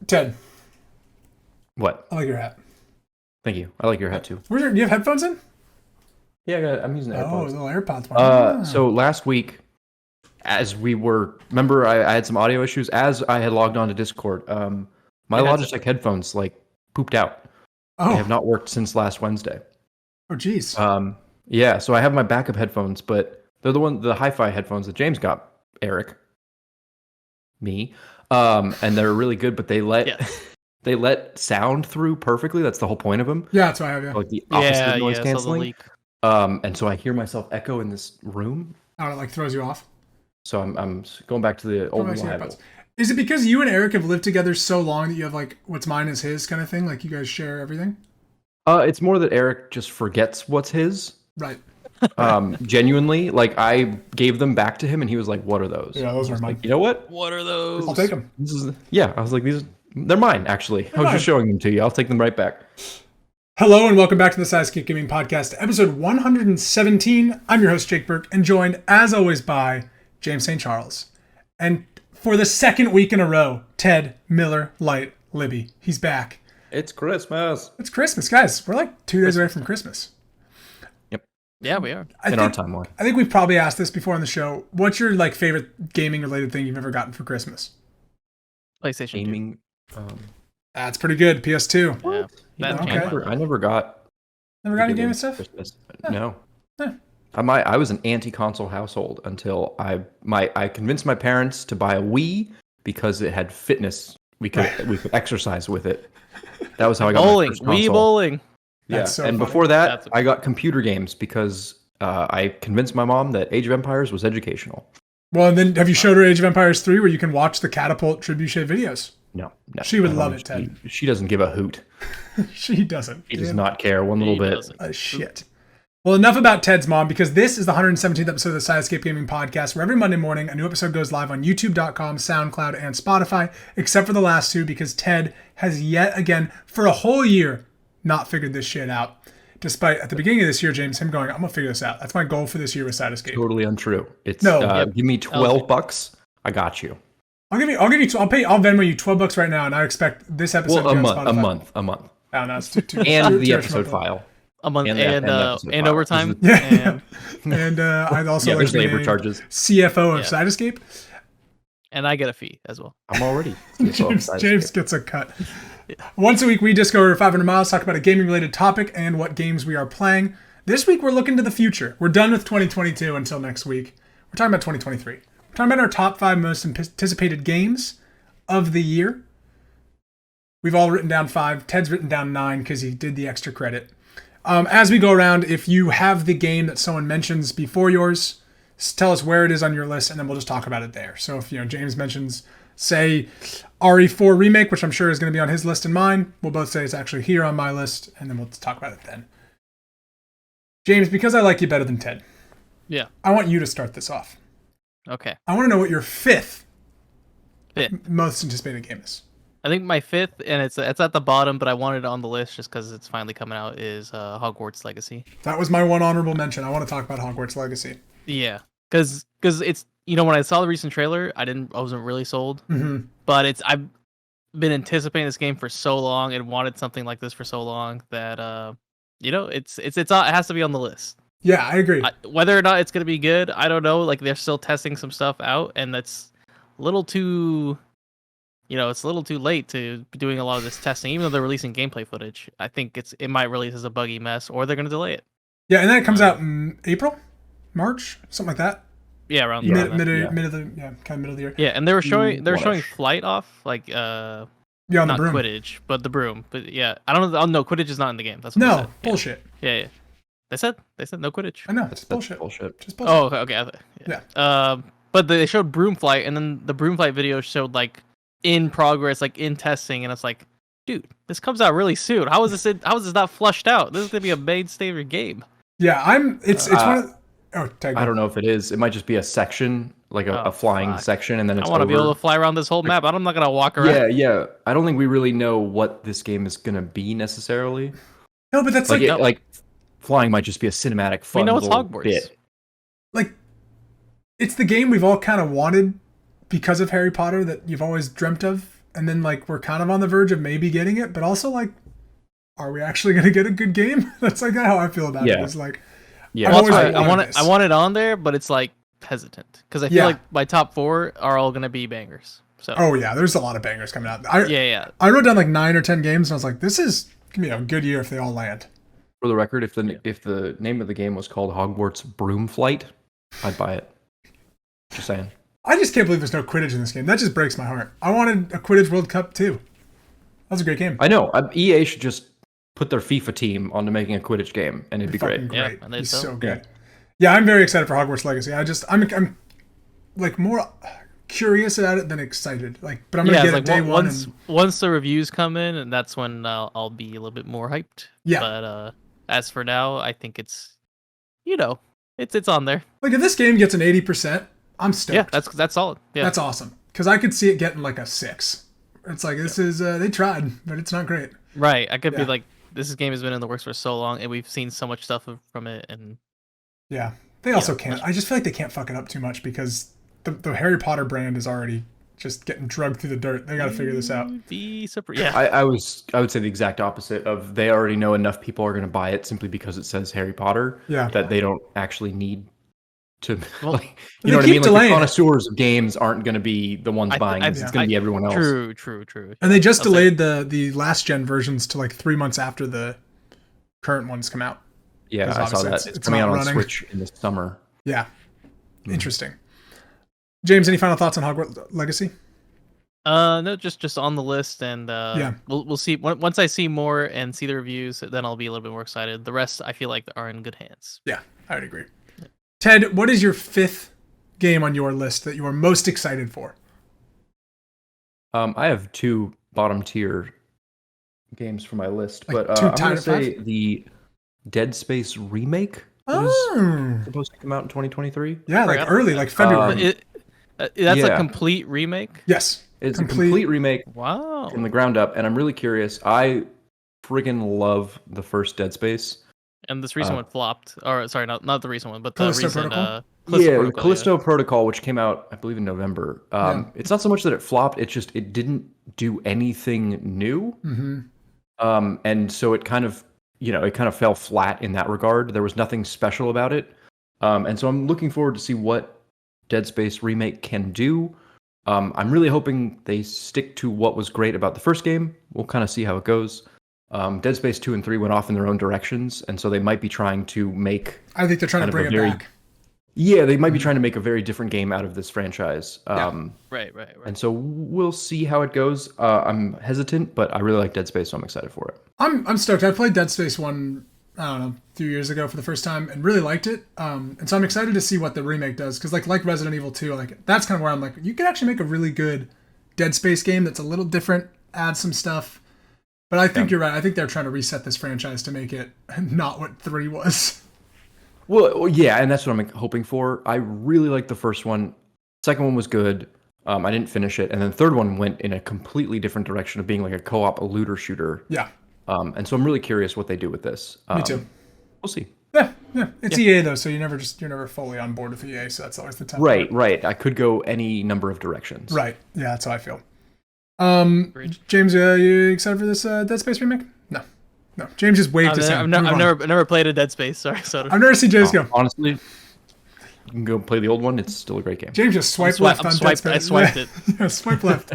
Ted, What? I like your hat. Thank you. I like your hat too. Do you have headphones in? Yeah, I'm using Oh, AirPods. little AirPods. Wow. So last week, remember I had some audio issues as I had logged on to Discord. My Logitech headphones pooped out. They have not worked since last Wednesday. Oh, geez. Yeah, so I have my backup headphones, but they're the hi-fi headphones that James got, Eric, me, and they're really good, but they let sound through perfectly. That's the whole point of them. Yeah, that's what I have. Yeah. Like the opposite of noise canceling. And so I hear myself echo in this room. Oh, it throws you off. So I'm going back to the old reliable. Is it because you and Eric have lived together so long that you have what's mine is his kind of thing? Like you guys share everything? It's more that Eric just forgets what's his. Right. Genuinely, I gave them back to him, and he was like, "What are those?" Yeah, those are mine. You know what? What are those? I'll take them. I was like, they're mine. Actually, I was just showing them to you. I'll take them right back. Hello and welcome back to the thesideescape Gaming Podcast, episode 117. I'm your host Jake Burke, and joined as always by James St. Charles, and for the second week in a row, Ted Miller Light Libby. He's back. It's Christmas. It's Christmas, guys. We're 2 days away from Christmas. Yep. Yeah, we are. Our timeline. I think we've probably asked this before on the show. What's your favorite gaming related thing you've ever gotten for Christmas? PlayStation gaming. That's pretty good. PS2. Yeah. I never got. Never got any gaming stuff? Christmas. No. I was an anti-console household until I convinced my parents to buy a Wii because it had fitness. We could exercise with it. That was how I got my first console. Wii bowling. Yeah, so and funny. before that, I got computer games because I convinced my mom that Age of Empires was educational. Well, and then have you showed her Age of Empires 3 where you can watch the Catapult Trebuchet videos? No. She would love it, Ted. She doesn't give a hoot. She doesn't. She does not care one little bit. Shit. Well, enough about Ted's mom, because this is the 117th episode of the thesideescape Gaming Podcast, where every Monday morning a new episode goes live on YouTube.com, SoundCloud, and Spotify, except for the last two, because Ted has yet again, for a whole year, not figured this shit out. Despite, at the beginning of this year, James, him going, I'm going to figure this out. That's my goal for this year with Thesideescape. Totally untrue. It's give me $12. I got you. I'll Venmo you $12 right now, and I expect this episode to be on Spotify. A month. Oh, no, it's too and the episode file. A month and overtime. Yeah. And I'd also like to be charges. CFO of Thesideescape. And I get a fee as well. I'm already James gets a cut. Yeah. Once a week, we just go over 500 miles, talk about a gaming-related topic and what games we are playing. This week, we're looking to the future. We're done with 2022 until next week. We're talking about 2023. We're talking about our top 5 most anticipated games of the year. We've all written down 5. Ted's written down 9 because he did the extra credit. As we go around, if you have the game that someone mentions before yours, tell us where it is on your list, and then we'll just talk about it there. So if James mentions, say, RE4 Remake, which I'm sure is going to be on his list and mine, we'll both say it's actually here on my list, and then we'll talk about it then. James, because I like you better than Ted, I want you to start this off. Okay. I want to know what your fifth most anticipated game is. I think my 5th, and it's at the bottom, but I wanted it on the list just because it's finally coming out, is Hogwarts Legacy. That was my one honorable mention. I want to talk about Hogwarts Legacy. Yeah, because it's when I saw the recent trailer, I wasn't really sold. Mm-hmm. But I've been anticipating this game for so long and wanted something like this for so long that it has to be on the list. Yeah, I agree. Whether or not it's gonna be good, I don't know. They're still testing some stuff out, and that's a little too. It's a little too late to be doing a lot of this testing, even though they're releasing gameplay footage. I think it might release as a buggy mess, or they're going to delay it. Yeah, and then it comes out in April, March, something like that. Yeah, around mid of the year. Yeah, and they were showing flight off, on the not broom. Quidditch, but the broom. But yeah, I don't know. Oh, no, Quidditch is not in the game. That's what they said. Bullshit. Yeah. They said no Quidditch. I know, it's bullshit. Just bullshit. Oh, okay. Yeah. But they showed broom flight, and then the broom flight video showed in progress, in testing, and it's dude, this comes out really soon. How is this not flushed out? This is gonna be a mainstay of your game. Yeah, it's one of I don't know if it is. It might just be a section, a flying section, and then it's I want to be able to fly around this whole map. I'm not gonna walk around. Yeah. I don't think we really know what this game is gonna be necessarily. No, but that's flying might just be a cinematic fun. We know it's Hogwarts. Bit. It's the game we've all kind of wanted because of Harry Potter that you've always dreamt of, and then like we're kind of on the verge of maybe getting it, but also like, are we actually going to get a good game? That's like how I feel about it. It's like, yeah, well, I want it on there, but it's like hesitant because I feel like my top 4 are all going to be bangers. So. Oh yeah, there's a lot of bangers coming out. I wrote down like 9 or 10 games, and I was like, this is gonna be a good year if they all land. For the record, if the name of the game was called Hogwarts Broom Flight, I'd buy it. Just saying. I just can't believe there's no Quidditch in this game. That just breaks my heart. I wanted a Quidditch World Cup too. That was a great game. I know. EA should just put their FIFA team onto making a Quidditch game, and it'd be great. Great. Yeah, He's so good. Yeah, I'm very excited for Hogwarts Legacy. I'm like more curious about it than excited. Like, but I'm gonna get it day one. Once the reviews come in, and that's when I'll be a little bit more hyped. Yeah. But as for now, I think it's it's on there. Like if this game gets an 80%, I'm stoked. Yeah, that's solid. Yeah, that's awesome. Because I could see it getting like a 6. It's like this is they tried, but it's not great. Right. I could be like, this game has been in the works for so long, and we've seen so much stuff from it, and yeah, they also can't. I just feel like they can't fuck it up too much because the Harry Potter brand is already just getting drugged through the dirt. They got to figure this out. Yeah, I would say the exact opposite of they already know enough people are going to buy it simply because it says Harry Potter. Yeah, that they don't actually need to. Well, like, you know what I mean? Like the connoisseurs of games aren't going to be the ones buying. It's going to be everyone else. True. And they just delayed the last gen versions to like 3 months after the current ones come out. Yeah, I saw that. It's coming out on Switch in the summer. Yeah, interesting. James, any final thoughts on Hogwarts Legacy? No, just on the list, and we'll see. Once I see more and see the reviews, then I'll be a little bit more excited. The rest, I feel like, are in good hands. Yeah, I would agree. Yeah. Ted, what is your 5th game on your list that you are most excited for? I have 2 bottom tier games for my list, like but I'm going to say the Dead Space remake was supposed to come out in 2023. Yeah, like early, like February. That's a complete remake? Yes. It's a complete remake. Wow. From the ground up, and I'm really curious. I friggin' love the first Dead Space. And this recent one flopped. Or sorry, not the recent one, but the Callisto recent Protocol? Callisto Protocol, which came out, I believe, in November. It's not so much that it flopped, it didn't do anything new. Mm-hmm. And so it kind of fell flat in that regard. There was nothing special about it. And so I'm looking forward to see what Dead Space remake can do. I'm really hoping they stick to what was great about the first game. We'll kind of see how it goes. Dead Space 2 and 3 went off in their own directions, and so they might be trying to make... I think they're trying to bring it back. Yeah, they might be trying to make a very different game out of this franchise. Right. And so we'll see how it goes. I'm hesitant, but I really like Dead Space, so I'm excited for it. I'm stoked. I played Dead Space 1, I don't know, a few years ago for the first time and really liked it. And so I'm excited to see what the remake does, because like Resident Evil 2, like that's kind of where I'm like, you could actually make a really good Dead Space game that's a little different, add some stuff. But I think you're right. I think they're trying to reset this franchise to make it not what 3 was. Well, yeah, and that's what I'm hoping for. I really liked the first one. Second one was good. I didn't finish it. And then the third one went in a completely different direction of being like a co-op, a looter shooter. Yeah. And so I'm really curious what they do with this. Me too. We'll see. Yeah. It's EA though, so you're never fully on board with EA, so that's always the tough part. Right. I could go any number of directions. Right. Yeah, that's how I feel. James, you excited for this Dead Space remake? No. James just waved his hand. I've never played a Dead Space. Sorry, so I've never seen James go. Honestly, you can go play the old one. It's still a great game. James just swiped left on Dead Space. I swiped it. Yeah, swipe left.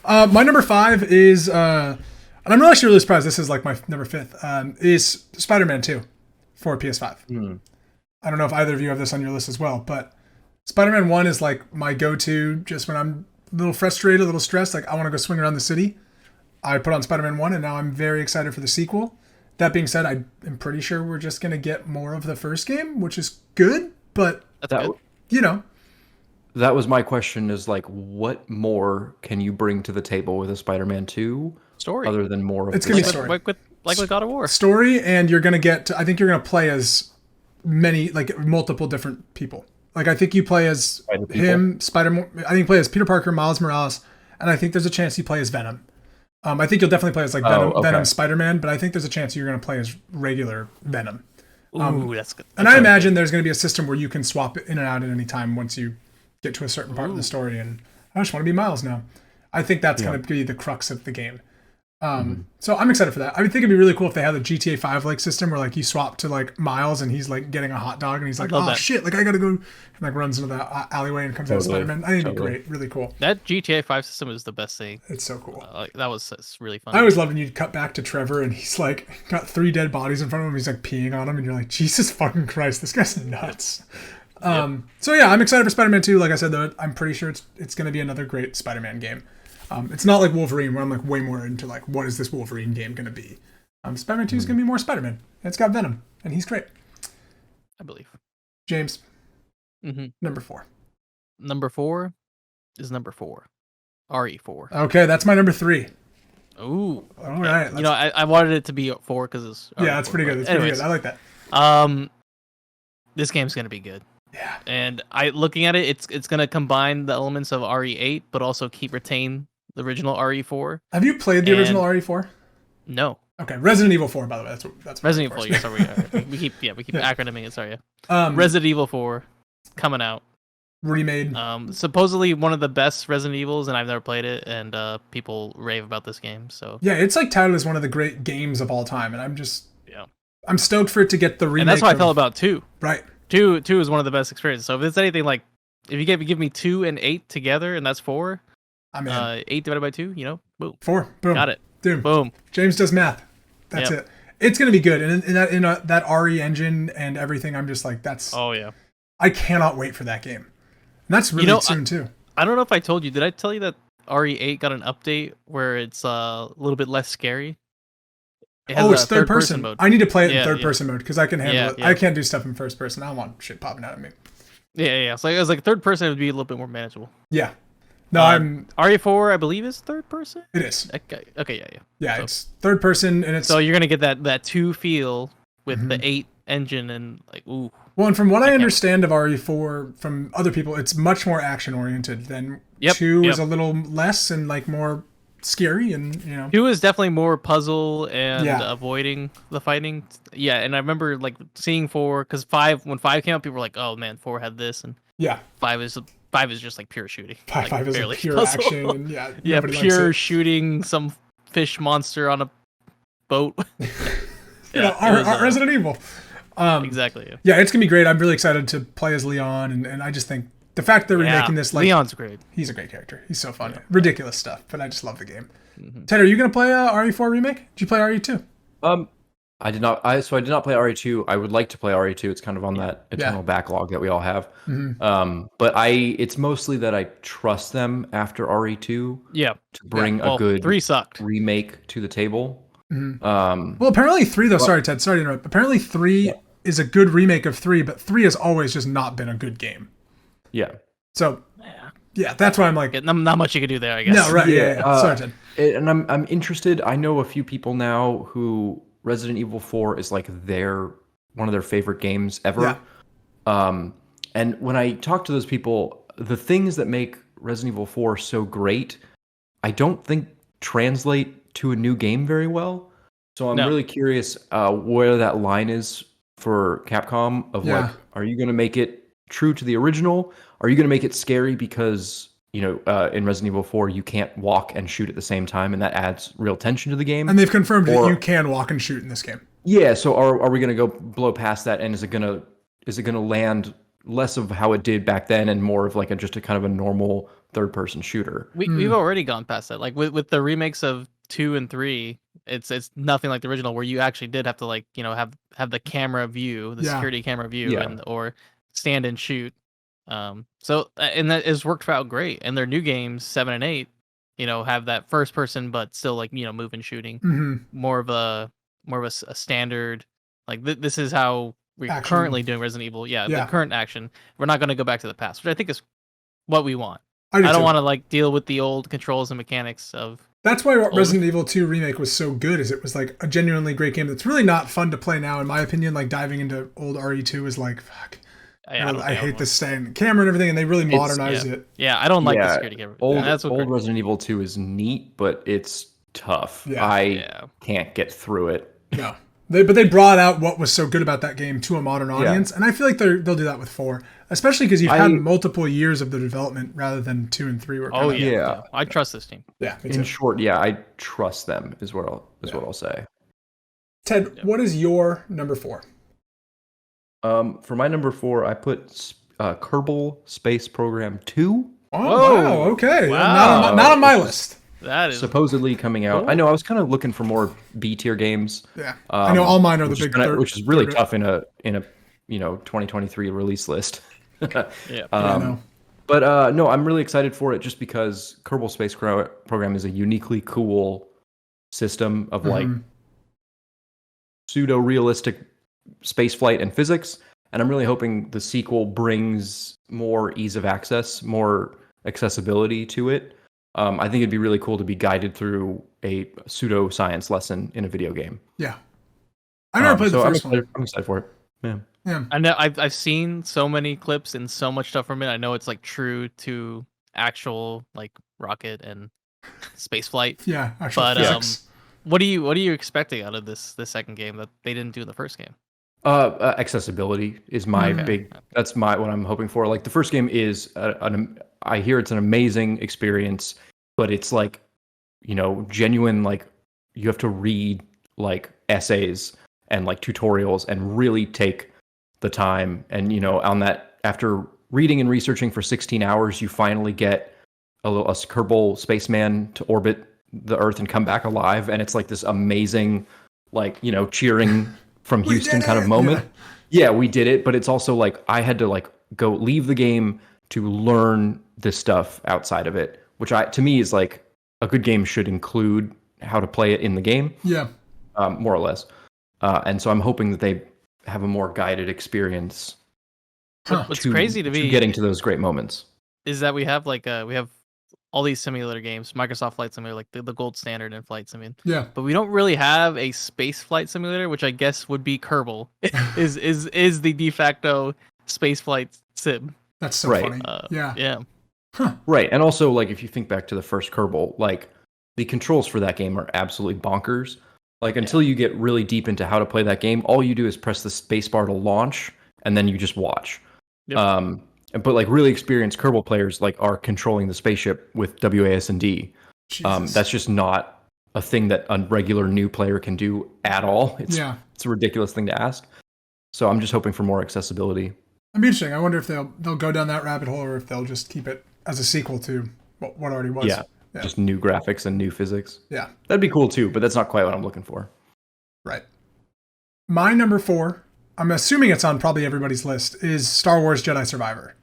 My number 5 is, and I'm actually really surprised. This is like my number 5th. Is Spider-Man 2 for PS5. I don't know if either of you have this on your list as well, but Spider-Man 1 is like my go-to just when I'm a little frustrated, a little stressed. Like I want to go swing around the city. I put on Spider-Man 1, and now I'm very excited for the sequel. That being said, I am pretty sure we're just going to get more of the first game, which is good, but, you know. That was my question, is like, what more can you bring to the table with a Spider-Man 2? Story. Other than more of it's going to be story. Like with God of War. Story, and you're going to get, I think you're going to play as multiple different people. Like, I think you play as him, Spider-Man, I think you play as Peter Parker, Miles Morales, and I think there's a chance you play as Venom. I think you'll definitely play as Venom Spider-Man, but I think there's a chance you're going to play as regular Venom. Ooh, that's good. And I imagine there's going to be a system where you can swap in and out at any time once you get to a certain part of the story. And I just want to be Miles now. I think that's going to be the crux of the game. So I'm excited for that. I would think it'd be really cool if they had the GTA 5 like system where like you swap to like Miles and he's like getting a hot dog and he's like, oh shit, like I gotta go, and like runs into that alleyway and comes out of Spider-Man. I think it'd be great, really cool. That GTA 5 system is the best thing. It's so cool. That was really fun. I always loved when you'd cut back to Trevor and he's like got 3 dead bodies in front of him. He's like peeing on him and you're like, Jesus fucking Christ, this guy's nuts. So yeah, I'm excited for Spider-Man 2. Like I said though, I'm pretty sure it's gonna be another great Spider-Man game. It's not like Wolverine where I'm like way more into like what is this Wolverine game going to be. Spider-Man 2 is going to be more Spider-Man. It's got Venom and he's great. I believe. James. Number 4. Number 4 is number 4. RE4. Okay, that's my number 3. Ooh. All right. You know, I wanted it to be 4 because it's RE4, that's pretty good. It's pretty good. I like that. This game's going to be good. Yeah. And looking at it, it's going to combine the elements of RE8 but also retain the original RE4. Have you played the original RE4? No. Okay, Resident Evil 4 by the way. That's Resident Evil 4. Yeah, sorry, we keep acronyming it, sorry. Resident Evil 4 coming out. Remade. Supposedly one of the best Resident Evils, and I've never played it, and people rave about this game. So yeah, it's like touted as one of the great games of all time, and I'm stoked for it to get the remake. And that's how I felt about 2. Right. 2 is one of the best experiences. So if it's anything like, if you give me 2 and 8 together, and that's 4, I'm in. 8 divided by 2, boom. 4. Boom. Got it. Dude. Boom. James does math. That's it. It's gonna be good, and in that RE engine and everything, I'm just like, that's. Oh yeah. I cannot wait for that game. And that's really soon too. I don't know if I told you. Did I tell you that RE8 got an update where it's a little bit less scary? It's third person mode. I need to play it in third person mode because I can handle it. Yeah. I can't do stuff in first person. I don't want shit popping out at me. Yeah. So it was like third person would be a little bit more manageable. Yeah. No, RE4, I believe, is third person. It is. Okay. Yeah. Yeah, so, it's third person, and it's so you're gonna get that 2 feel with the 8 engine and like ooh. Well, and from what I understand of RE4 from other people, it's much more action oriented than 2 is a little less and like more scary, and 2 is definitely more puzzle and avoiding the fighting. Yeah, and I remember like seeing 4 because when 5 came out, people were like, "Oh man, 4 had this," and 5 is just like pure shooting. 5 is like pure action, and pure shooting some fish monster on a boat. Our Resident Evil. Exactly. Yeah, it's gonna be great. I'm really excited to play as Leon, and I just think the fact they're remaking this, like Leon's great. He's a great character. He's so fun. Ridiculous stuff, but I just love the game. Ted, are you gonna play RE4 remake? Did you play RE2? I did not. I did not play RE2. I would like to play RE2. It's kind of on that eternal backlog that we all have. But it's mostly that I trust them after RE2. To bring a good 3 sucked remake to the table. Well, apparently 3 though. Sorry, Ted. Sorry to interrupt. Apparently 3 is a good remake of 3, but 3 has always just not been a good game. Yeah. So. Yeah, that's why I'm like. Not much you could do there, I guess. No, right. Yeah. Sorry, Ted. And I'm interested. I know a few people now who Resident Evil 4 is like one of their favorite games ever. And when I talk to those people, the things that make Resident Evil 4 so great, I don't think translate to a new game very well. So I'm really curious where that line is for Capcom of like, are you going to make it true to the original? Are you going to make it scary because, in Resident Evil 4, you can't walk and shoot at the same time, and that adds real tension to the game? And they've confirmed that you can walk and shoot in this game. Yeah, so are we going to go blow past that, and is it going to land less of how it did back then and more of like just a kind of a normal third-person shooter? We've already gone past that. Like with the remakes of 2 and 3, it's nothing like the original where you actually did have to like, have the camera view, the security camera view, or stand and shoot. So and that has worked out great. And their new games 7 and 8, have that first person but still like move and shooting. More of a standard like this is how we're action. Currently doing Resident Evil. The current action. We're not going to go back to the past, which I think is what we want. I don't want to like deal with the old controls and mechanics of. That's why Resident Evil 2 remake was so good, is it was like a genuinely great game that's really not fun to play now, in my opinion. Like diving into old RE2 is like, fuck. I hate the stand camera and everything, and they really modernized it. Yeah, I don't like the security camera. Old Resident Evil 2 is neat, but it's tough. I can't get through it. No. But they brought out what was so good about that game to a modern audience, and I feel like they'll do that with 4. especially because you've had multiple years of the development rather than 2 and 3 were. Yeah. I trust this team. Yeah. In short, I trust them. Is what I'll say. Ted, what is your number 4? For my number 4, I put Kerbal Space Program 2. Oh, wow. Okay. Wow. Not on my list. That is supposedly coming out. Cool. I know I was kind of looking for more B tier games. Yeah. I know all mine are the big which is really tough in a 2023 release list. Yeah. But no, I'm really excited for it just because Kerbal Space Program is a uniquely cool system of like pseudo-realistic spaceflight and physics, and I'm really hoping the sequel brings more ease of access, more accessibility to it. I think it'd be really cool to be guided through a pseudo-science lesson in a video game. Yeah. I never played the first one. I'm excited for it. Yeah. I know I've seen so many clips and so much stuff from it. I know it's like true to actual like rocket and space flight. Yeah, actual physics. What are you expecting out of this second game that they didn't do in the first game? Accessibility is my big. That's what I'm hoping for. Like the first game is I hear it's an amazing experience, but it's like, genuine. Like you have to read like essays and like tutorials and really take the time. And on that, after reading and researching for 16 hours, you finally get a Kerbal spaceman to orbit the Earth and come back alive, and it's like this amazing, like cheering from Houston kind of moment. Yeah, we did it, but it's also like I had to like go leave the game to learn this stuff outside of it, which to me is like a good game should include how to play it in the game. Yeah, more or less. And so I'm hoping that they have a more guided experience. What's crazy to me getting to those great moments is that we have all these simulator games, Microsoft Flight Simulator, like the gold standard in flight sim. Yeah. But we don't really have a space flight simulator, which I guess would be Kerbal. is the de facto space flight sim. That's so funny. Yeah. Huh. Right. And also, like, if you think back to the first Kerbal, like the controls for that game are absolutely bonkers. Like until you get really deep into how to play that game, all you do is press the space bar to launch, and then you just watch. Yep. But like really experienced Kerbal players like are controlling the spaceship with WASD. That's just not a thing that a regular new player can do at all. It's a ridiculous thing to ask. So I'm just hoping for more accessibility. It'd be interesting. I wonder if they'll go down that rabbit hole or if they'll just keep it as a sequel to what already was. Yeah. Just new graphics and new physics. Yeah. That'd be cool too, but that's not quite what I'm looking for. Right. My number 4, I'm assuming it's on probably everybody's list, is Star Wars Jedi Survivor.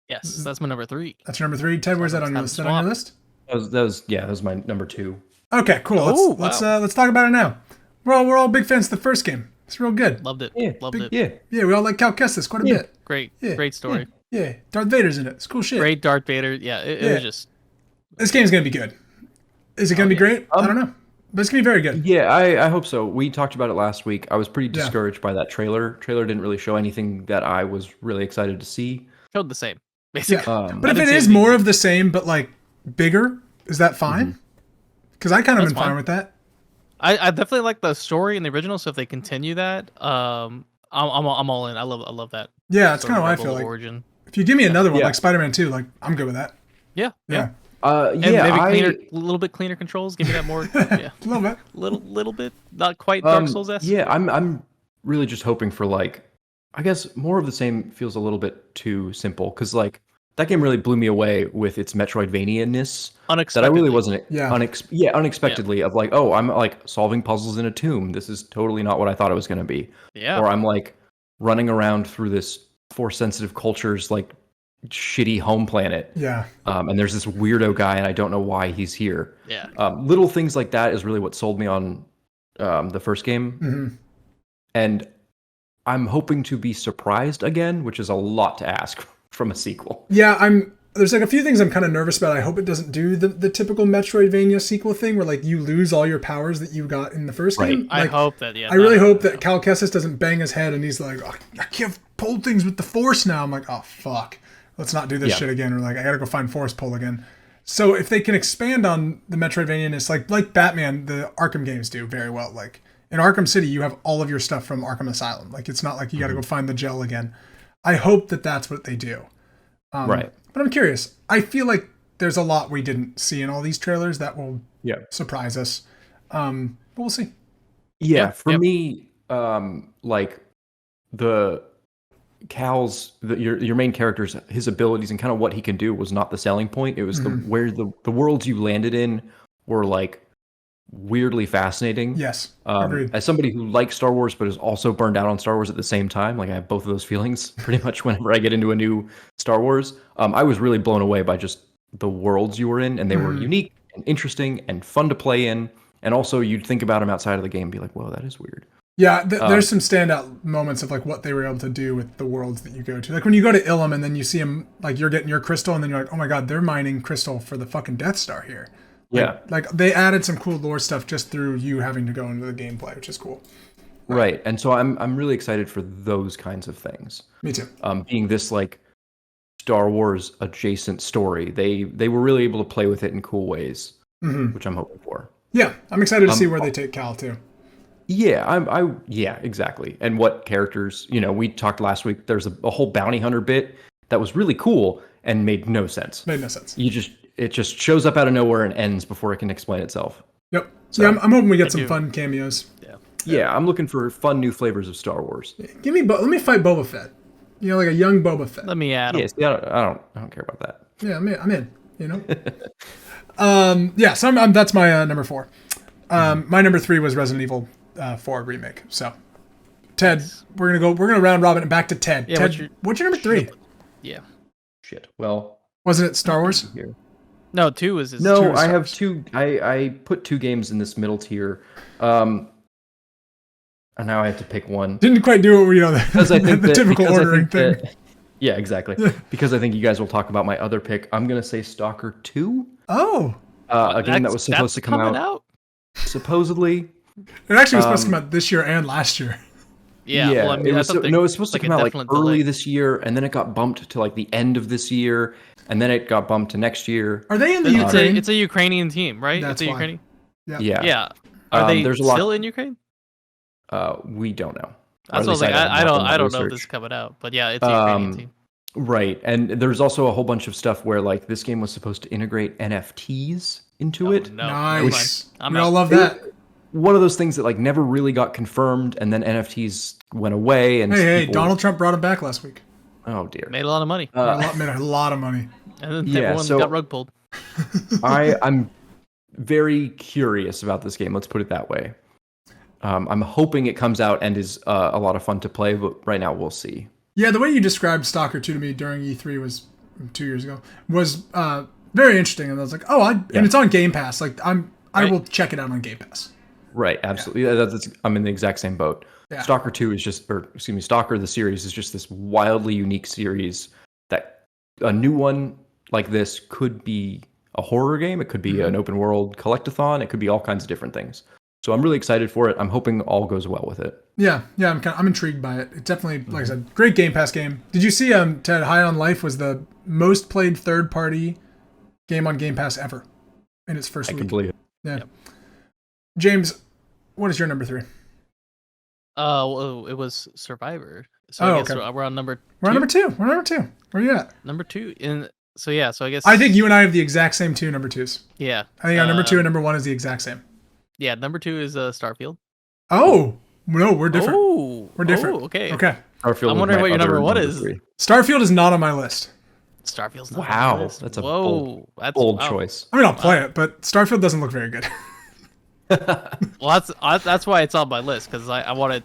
Yes, that's my number 3. That's your number 3. Ted, where's that on your list? Is that on your list? That was my number 2. Okay, cool. Let's talk about it now. We're all big fans of the first game. It's real good. Loved it. Yeah, we all like Cal Kestis quite a bit. Great story. Yeah, Darth Vader's in it. It's cool shit. Great Darth Vader. Yeah, it was just... This game's going to be good. Is it going to be great? I don't know. But it's going to be very good. Yeah, I hope so. We talked about it last week. I was pretty discouraged by that trailer. Trailer didn't really show anything that I was really excited to see. Showed the same, basically. But if it is more of the same, but like bigger, is that fine? Because I kind of been fine with that. I definitely like the story in the original, so if they continue that, I'm all in. I love that. Yeah, it's kind of what I feel like. Origin. If you give me another one like Spider-Man 2, like I'm good with that. Yeah. And maybe a little bit cleaner controls. Give me that more. Yeah, a little bit. Little bit. Not quite Dark Souls-esque. Yeah, I'm really just hoping for like, I guess more of the same feels a little bit too simple because like that game really blew me away with its Metroidvania-ness. That I really wasn't. Unexpectedly of like, oh, I'm like solving puzzles in a tomb. This is totally not what I thought it was going to be. Yeah. Or I'm like running around through this Force-sensitive culture's like shitty home planet. Yeah. And there's this weirdo guy, and I don't know why he's here. Yeah. Little things like that is really what sold me on the first game. Mm-hmm. And I'm hoping to be surprised again, which is a lot to ask from a sequel. Yeah, there's like a few things I'm kind of nervous about. I hope it doesn't do the typical Metroidvania sequel thing where like you lose all your powers that you got in the first game. Like, I hope that, I really hope that Cal Kestis doesn't bang his head and he's like, oh, I can't pull things with the Force now. I'm like, oh, fuck. Let's not do this shit again. Or like, I gotta go find Force pull again. So if they can expand on the Metroidvania-ness, like Batman, the Arkham games do very well. Like in Arkham City, you have all of your stuff from Arkham Asylum. Like it's not like you gotta go find the gel again. I hope that that's what they do. Right. But I'm curious. I feel like there's a lot we didn't see in all these trailers that will surprise us. But we'll see. Yeah, for me, like the Cal's your main character's his abilities and kind of what he can do was not the selling point. It was where the worlds you landed in were like weirdly fascinating. Yes, agreed. As somebody who likes Star Wars but is also burned out on Star Wars at the same time, like I have both of those feelings pretty much whenever I get into a new Star Wars. I was really blown away by just the worlds you were in, and they were unique and interesting and fun to play in. And also, you'd think about them outside of the game and be like, whoa, that is weird. Yeah, there's some standout moments of like what they were able to do with the worlds that you go to. Like when you go to Ilum and then you see them, like you're getting your crystal, and then you're like, oh my god, they're mining crystal for the fucking Death Star here. Like they added some cool lore stuff just through you having to go into the gameplay, which is cool. Right, and so I'm really excited for those kinds of things. Me too. Being this like Star Wars adjacent story, they were really able to play with it in cool ways, which I'm hoping for. Yeah, I'm excited to see where they take Cal too. Yeah, yeah, exactly. And what characters, we talked last week, there's a whole bounty hunter bit that was really cool and made no sense. Made no sense. It just shows up out of nowhere and ends before it can explain itself. Yep. So yeah, I'm hoping we get some fun cameos. Yeah, I'm looking for fun new flavors of Star Wars. Let me fight Boba Fett. Like a young Boba Fett. Let me add him. Yes, I don't care about that. Yeah, I'm in. So that's my number 4. My number 3 was Resident Evil 4 remake. So, Ted, we're gonna round robin and back to Ted. Yeah, Ted, what's your number 3? Yeah. Shit. Well, wasn't it Star Wars? Here. No, 2 is. No, I have 2. I put 2 games in this middle tier. And now I have to pick one. Didn't quite do it, because I think the typical ordering thing. Yeah, exactly. Because I think you guys will talk about my other pick. I'm gonna say Stalker 2. Oh. A game that was supposed to come out. Supposedly. It actually was supposed to come out this year and last year. Yeah. Well, I mean, it was supposed to come out like early delay. this year, and then it got bumped to like the end of this year, and then it got bumped to next year. Are they in the Ukraine? It's a Ukrainian team, right? That's it's a why. Ukrainian. Yeah. Yeah. Are they still in Ukraine? We don't know. That's what I was like. I don't know if this is coming out, but yeah, it's a Ukrainian team. Right, and there's also a whole bunch of stuff where like this game was supposed to integrate NFTs into it. No, nice. We all love that. One of those things that like never really got confirmed, and then NFTs went away. And hey, Donald Trump brought them back last week. Oh dear, made a lot of money. Made a lot of money, and then everyone got rug pulled. I'm very curious about this game. Let's put it that way. I'm hoping it comes out and is a lot of fun to play, but right now we'll see. Yeah, the way you described Stalker 2 to me during E3 was 2 years ago was very interesting, and I was like, and it's on Game Pass. Like I will check it out on Game Pass. Right, absolutely. Yeah. I'm in the exact same boat. Yeah. Stalker 2 is Stalker the series is just this wildly unique series that a new one like this could be a horror game. It could be an open world collectathon. It could be all kinds of different things. So I'm really excited for it. I'm hoping all goes well with it. Yeah. I'm intrigued by it. It definitely, like I said, great Game Pass game. Did you see Ted, High on Life was the most played third-party game on Game Pass ever in its first week. I can believe it. Yeah. Yep. James, what is your number 3? Well, it was Survivor. So I guess we're on number 2. We're on number 2. Where are you at? Number 2. So I guess I think you and I have the exact same 2 number 2s. Yeah. I think our number 2 and number 1 is the exact same. Yeah, number 2 is Starfield. Oh no, we're different. Oh, we're different. Okay. Starfield. I'm wondering what your number 1 is. 3. Starfield is not on my list. Starfield's not on my list. That's a bold choice. I mean, I'll play it, but Starfield doesn't look very good. Well, that's why it's on my list, because I wanted.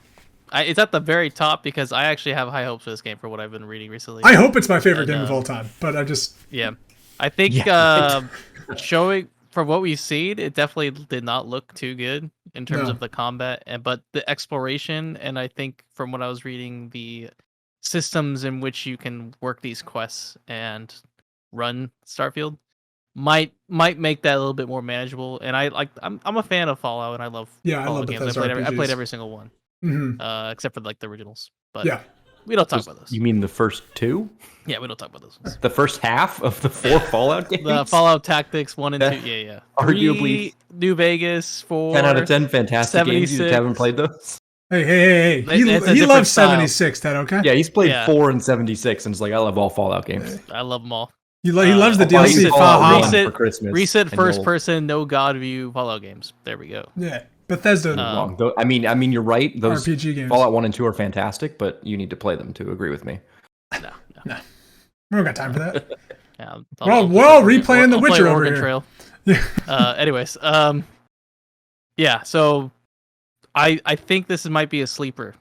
It's at the very top because I actually have high hopes for this game for what I've been reading recently. I hope it's my favorite game of all time, but I just I think showing from what we've seen, it definitely did not look too good in terms of the combat, but the exploration, and I think from what I was reading, the systems in which you can work these quests and run Starfield might make that a little bit more manageable. And I'm a fan of Fallout, and I love Fallout games. I played every single one, except for like the originals. But we don't talk about those. You mean the first 2? Yeah, we don't talk about those ones. The first half of the 4 Fallout games? The Fallout Tactics 1 and 2. Yeah. Arguably 3, New Vegas 4. 10 out of 10 fantastic 76. games. You just haven't played those? Hey. It's a He different loves style. 76, Ted, okay? Yeah, he's played Yeah. 4 and 76, and it's like I love all Fallout games. I love them all. He loves the I'll buy DLC you Fallout Valhalla. 1 for Christmas. Recent and first you'll- person, no God view Fallout games. There we go. Yeah, Bethesda wrong. I mean, you're right. Those RPG games. Fallout 1 and 2 are fantastic, but you need to play them to agree with me. No. We don't got time for that. Yeah, We're all replaying The I'll play Witcher over Oregon here. Trail. Yeah. Anyways, yeah. So, I think this might be a sleeper.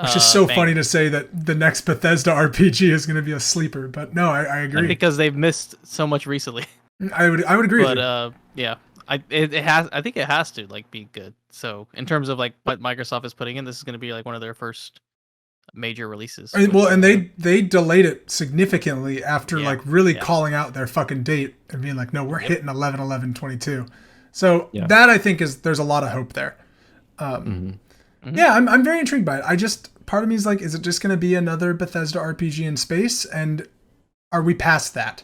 Which is so Bang. funny to say that the next Bethesda RPG is going to be a sleeper, but no, I agree. Because they've missed so much recently. I would agree. with you. But yeah, I think it has to like be good. So in terms of like what Microsoft is putting in, this is going to be like one of their first major releases. And they delayed it significantly after Yeah. like really Yeah. calling out their fucking date and being like, no, we're hitting 11/11/22. So Yeah. that I think there's a lot of hope there. Yeah, I'm very intrigued by it. Part of me is like, is it just going to be another Bethesda RPG in space? And are we past that?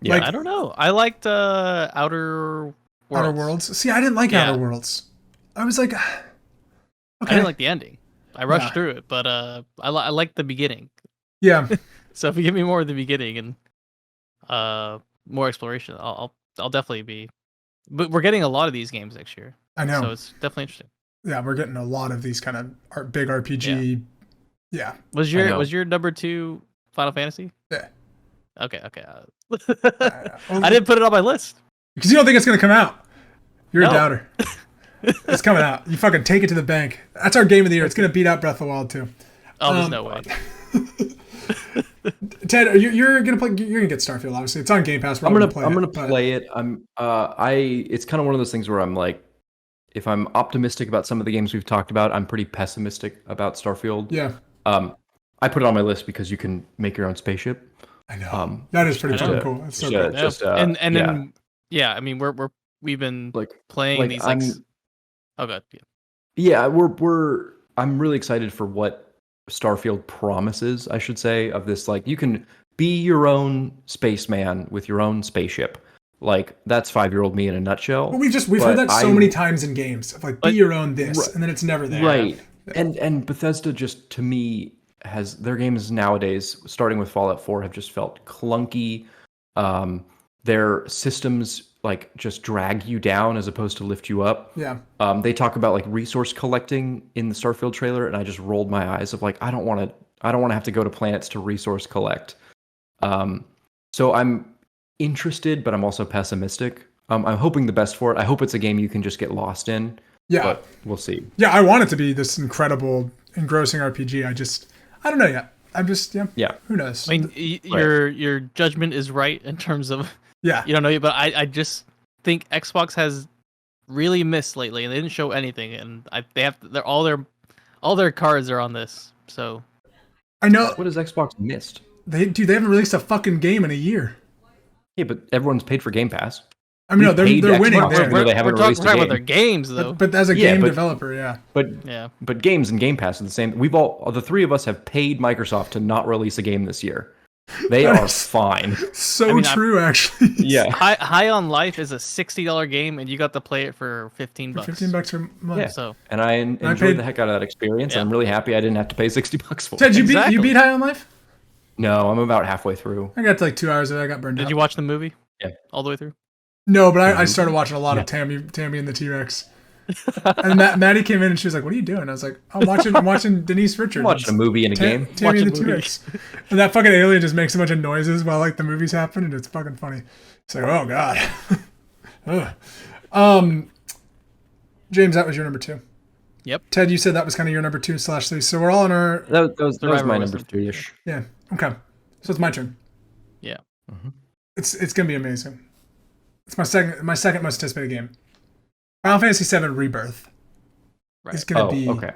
Yeah. I don't know. I liked Outer Worlds. Outer Worlds? See, I didn't like Yeah. Outer Worlds. I was like, okay. I didn't like the ending. I rushed Yeah. through it, but I liked the beginning. Yeah. So if you give me more of the beginning and more exploration, I'll definitely be. But we're getting a lot of these games next year, I know. so it's definitely interesting. Yeah, we're getting a lot of these kind of big RPG. Yeah. Was know. your number 2 Final Fantasy? Yeah. Okay. Well, I didn't put it on my list. Because you don't think it's going to come out. You're No. a doubter. It's coming out. You fucking take it to the bank. That's our game of the year. It's going to beat out Breath of the Wild too. Oh, there's no way. Ted, you're going to play. You're going to get Starfield. Obviously, it's on Game Pass. We're I'm all gonna but- play it. It's kind of one of those things where I'm like, if I'm optimistic about some of the games we've talked about, I'm pretty pessimistic about Starfield. Yeah, I put it on my list because you can make your own spaceship. I know. That is pretty I know. fucking cool. That's so Yeah. cool. Just, and yeah. then I mean we've been Like playing these like. Oh god. Yeah, I'm really excited for what Starfield promises, I should say, of this, like, you can be your own spaceman with your own spaceship. Like, that's 5-year-old me in a nutshell. But we've heard that so many times in games. Of like, be your own this, and then it's never there. Right. And Bethesda just, to me, has their games nowadays, starting with Fallout 4, have just felt clunky. Their systems like just drag you down as opposed to lift you up. Yeah. They talk about like resource collecting in the Starfield trailer, and I just rolled my eyes of like, I don't want to have to go to planets to resource collect. So I'm interested, but I'm also pessimistic. I'm hoping the best for it. I hope it's a game you can just get lost in. Yeah. But we'll see. Yeah, I want it to be this incredible, engrossing RPG. I don't know yet. Yeah. Who knows? I mean, your judgment is right in terms of Yeah. you don't know, but I just think Xbox has really missed lately, and they didn't show anything, and they're all their cards are on this. So I know. What has Xbox missed? They haven't released a fucking game in a year. Yeah, but everyone's paid for Game Pass. I mean, no, We paid they're winning Xbox there. for it. They haven't we're talking released a about game. their games though. But as a Yeah, game but- developer, yeah. But Yeah. but games and Game Pass are the same. The three of us have paid Microsoft to not release a game this year. They are Nice. fine. So I mean, true, actually. Yeah. High on Life is a $60 game, and you got to play it for $15. $15 a month. Yeah. So And I enjoyed paid- the heck out of that experience. Yeah. And I'm really happy I didn't have to pay $60 for it. Ted, you Exactly. beat High on Life? No, I'm about halfway through. I got to like 2 hours of it. I got burned did out. you watch the movie? Yeah. All the way through. No, but I started watching a lot of Yeah. Tammy and the T-Rex. And Maddie came in and she was like, "What are you doing?" I was like, I'm watching Denise Richards. I'm watching a movie and a game. Tammy and the Watch a movie. T-Rex. And that fucking alien just makes a bunch of noises while like the movie's happening, and it's fucking funny. It's like, oh god. Ugh. James, that was your number 2. Yep. Ted, you said that was kind of your number 2/3. So we're all in our That was Survivor my was number the- 3-ish. yeah. Okay. So it's my turn. Yeah. It's gonna be amazing. It's my second most anticipated game. Final Fantasy VII Rebirth Right. is gonna Oh, be okay.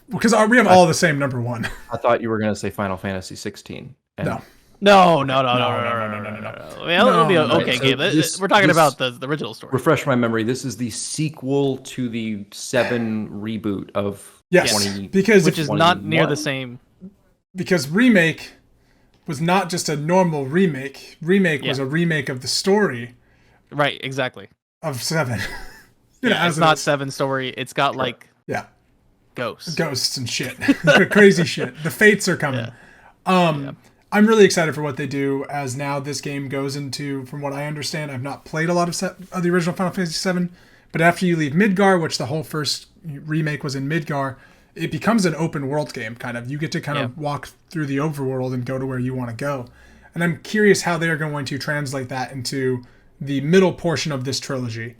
because we have all the same number 1. I thought you were going to say Final Fantasy 16. And No. No. No. I mean, it'll be an No, okay so game. We're talking about the original story. Refresh my memory. This is the sequel to the 7 reboot of Yes, 20. because which is not near 21. the same. because remake was not just a normal remake. Remake was Yeah. a remake of the story Right. Exactly. of 7. Yeah, as it's it not is. 7 story. It's got like Yeah. ghosts and shit, crazy shit. The fates are coming. I'm really excited for what they do, as now this game goes into, from what I understand, I've not played a lot of the original Final Fantasy VII, but after you leave Midgar, which the whole first remake was in Midgar, it becomes an open world game, kind of. You get to kind of walk through the overworld and go to where you want to go. And I'm curious how they're going to translate that into the middle portion of this trilogy.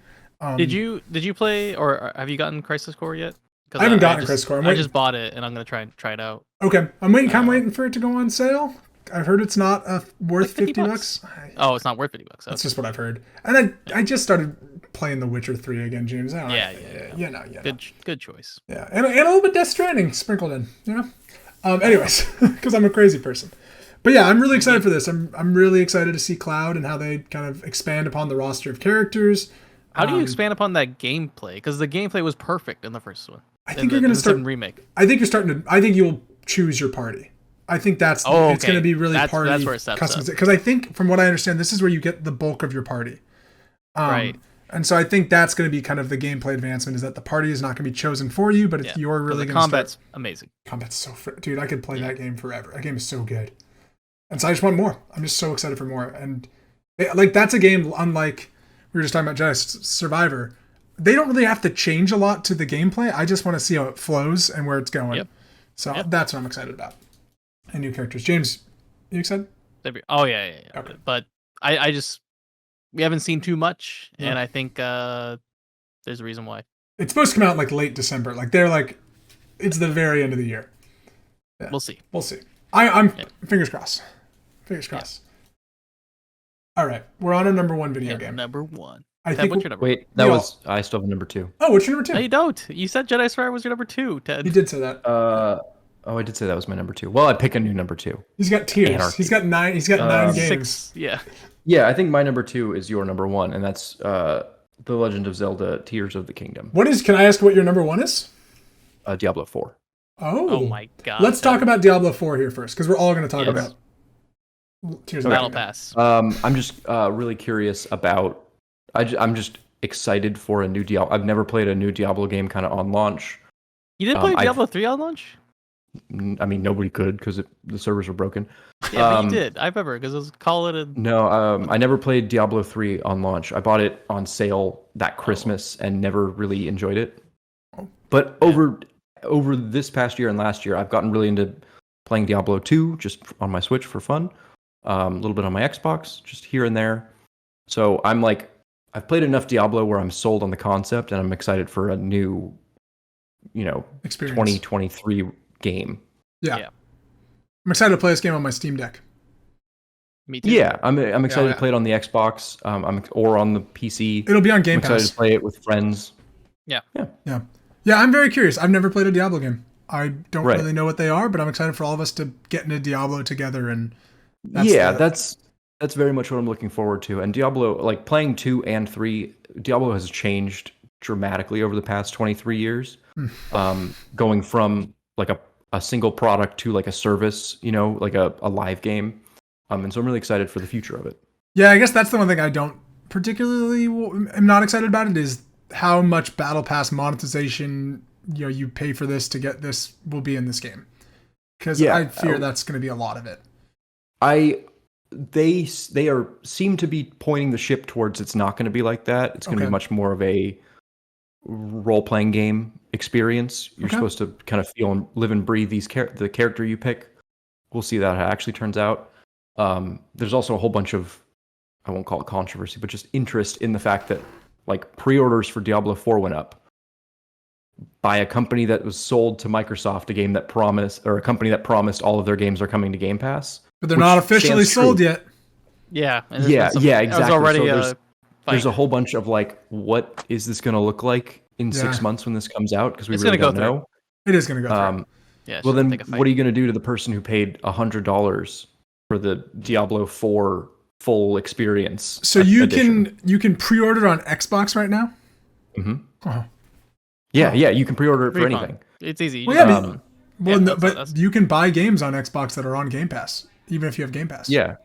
Did you play, or have you gotten Crisis Core yet? I haven't gotten Crisis Core. I just bought it, and I'm going to try it out. Okay. I'm waiting for it to go on sale. I've heard it's not worth $50. Oh, it's not worth $50. Okay. That's just what I've heard. And I just started playing The Witcher 3 again, James. Yeah. Good choice. Yeah, and a little bit Death Stranding sprinkled in, you know? Anyways, because I'm a crazy person. But yeah, I'm really excited for this. I'm really excited to see Cloud and how they kind of expand upon the roster of characters. How do you expand upon that gameplay? Because the gameplay was perfect in the first one. I think you're going to start remake. I think you'll choose your party. I think it's going to be really party customization. Because I think, from what I understand, this is where you get the bulk of your party. Right. And so I think that's going to be kind of the gameplay advancement, is that the party is not going to be chosen for you, but if you're really going to combat's amazing. Combat's so dude, I could play that game forever. That game is so good. And so I just want more. I'm just so excited for more. And that's a game, unlike we were just talking about Jedi Survivor. They don't really have to change a lot to the gameplay. I just want to see how it flows and where it's going. Yep. So that's what I'm excited about. And new characters. James, you excited? Oh yeah. Okay. But we haven't seen too much, and I think there's a reason why. It's supposed to come out late December. It's the very end of the year. Yeah. We'll see. I'm fingers crossed. Fingers crossed. All right, we're on our number one video game. Number one. I think. What's your number? Wait, I still have number 2. Oh, what's your number 2? No, you don't. You said Jedi Survivor was your number 2, Ted. You did say that. I did say that was my number 2. Well, I'd pick a new number 2. He's got tiers. Anarchy. He's got 9 games. 6. Yeah. Yeah, I think my number 2 is your number 1, and that's The Legend of Zelda: Tears of the Kingdom. Can I ask what your number 1 is? Diablo 4. Oh my god. Let's talk about Diablo 4 here first, because we're all going to talk about Tears of the Battle Kingdom. Pass. I'm just really curious about. I'm just excited for a new Diablo. I've never played a new Diablo game kind of on launch. You didn't play Diablo 3 on launch? I mean, nobody could because the servers were broken. Yeah, but you did. I remember because it was Collin. No, I never played Diablo 3 on launch. I bought it on sale that Christmas and never really enjoyed it. But over this past year and last year, I've gotten really into playing Diablo 2 just on my Switch for fun. A little bit on my Xbox, just here and there. So I've played enough Diablo where I'm sold on the concept, and I'm excited for a new, experience. 2023 game. Yeah. I'm excited to play this game on my Steam Deck. Me too. Yeah, I'm excited to play it on the Xbox, or on the PC. It'll be on Game I'm Pass. excited to play it with friends. Yeah. I'm very curious. I've never played a Diablo game. I don't really know what they are, but I'm excited for all of us to get into Diablo together. And that's very much what I'm looking forward to. And Diablo, playing 2 and 3, Diablo has changed dramatically over the past 23 years. Going from a single product to a service, a live game. And so I'm really excited for the future of it. Yeah, I guess that's the one thing I don't particularly am not excited about it, is how much Battle Pass monetization you pay for this to get this will be in this game. Because I fear that's going to be a lot of it. They seem to be pointing the ship towards it's not going to be like that. It's going to be much more of a role-playing game experience. You're supposed to kind of feel and live and breathe the character you pick. We'll see how it actually turns out. There's also a whole bunch of, I won't call it controversy, but just interest in the fact that pre-orders for Diablo 4 went up by a company that was sold to Microsoft, a company that promised all of their games are coming to Game Pass. But they're not officially sold yet. Yeah. Exactly. There's a whole bunch of what is this going to look like in 6 months when this comes out? Because we really don't know. It is going to go through. Well, then what are you going to do to the person who paid $100 for the Diablo 4 full experience? So you can pre-order on Xbox right now? Mm-hmm. Uh-huh. Yeah, you can pre-order it for anything. It's easy. But you can buy games on Xbox that are on Game Pass, even if you have Game Pass. Yeah.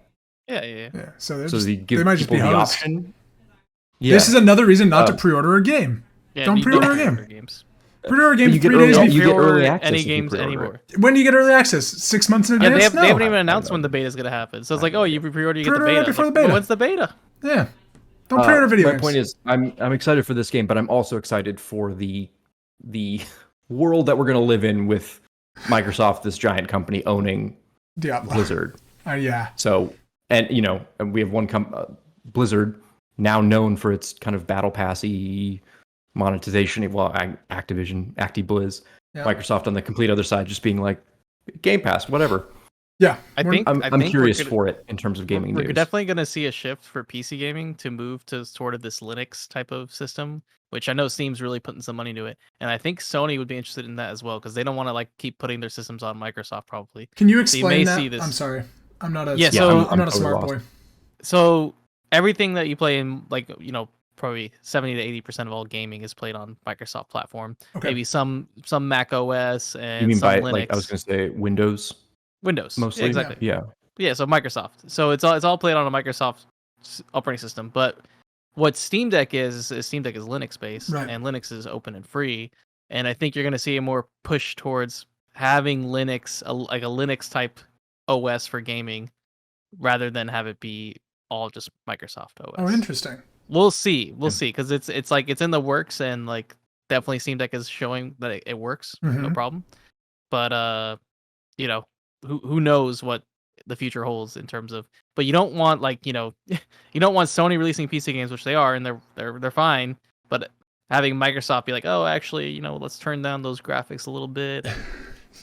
So they might just be the hosts. option. Yeah. This is another reason not to pre-order a game. Yeah, don't pre-order a game. Games. Pre-order game You get 3 days. early- Don't you get pre-order early access any if you games pre-order anymore. When do you get early access? 6 months in Yeah, advance? they haven't even I announced know. when the beta is gonna happen. So it's like, oh, you pre-order, you get the Pre-order beta. before Like, the beta. well, when's the beta? Yeah. Don't pre-order video My games. point is, I'm excited for this game, but I'm also excited for the world that we're going to live in with Microsoft, this giant company, owning Diablo. Blizzard. Yeah. So, and we have one Blizzard, now known for its kind of battle passy monetization. Well, Activision, ActiBlizz, Yeah. Microsoft on the complete other side, just being like Game Pass, whatever. Yeah. I'm I'm curious for it in terms of gaming We're news. definitely going to see a shift for PC gaming to move to sort of this Linux type of system, which I know Steam's really putting some money into it, and I think Sony would be interested in that as well because they don't want to like keep putting their systems on Microsoft probably. Can you So explain that? see this. I'm sorry. I'm not a Yeah, I'm not a totally smart lost. boy. So everything that you play in, like probably 70 to 80% of all gaming is played on Microsoft platform. Okay. Maybe some Mac OS and You mean some by Linux. like I was going to say Windows Windows mostly? Yeah, exactly. Yeah. So Microsoft. So it's all played on a Microsoft operating system. But what Steam Deck is Steam Deck is Linux based, Right. and Linux is open and free. And I think you're going to see a more push towards having Linux, like a Linux type OS for gaming, rather than have it be all just Microsoft OS. Oh, interesting. We'll see, because it's like it's in the works, and like definitely Steam Deck is showing that it works, no Mhm. problem. But who knows what the future holds in terms of. But you don't want you don't want Sony releasing PC games, which they are, and they're fine. But having Microsoft be like, oh, actually, let's turn down those graphics a little bit, and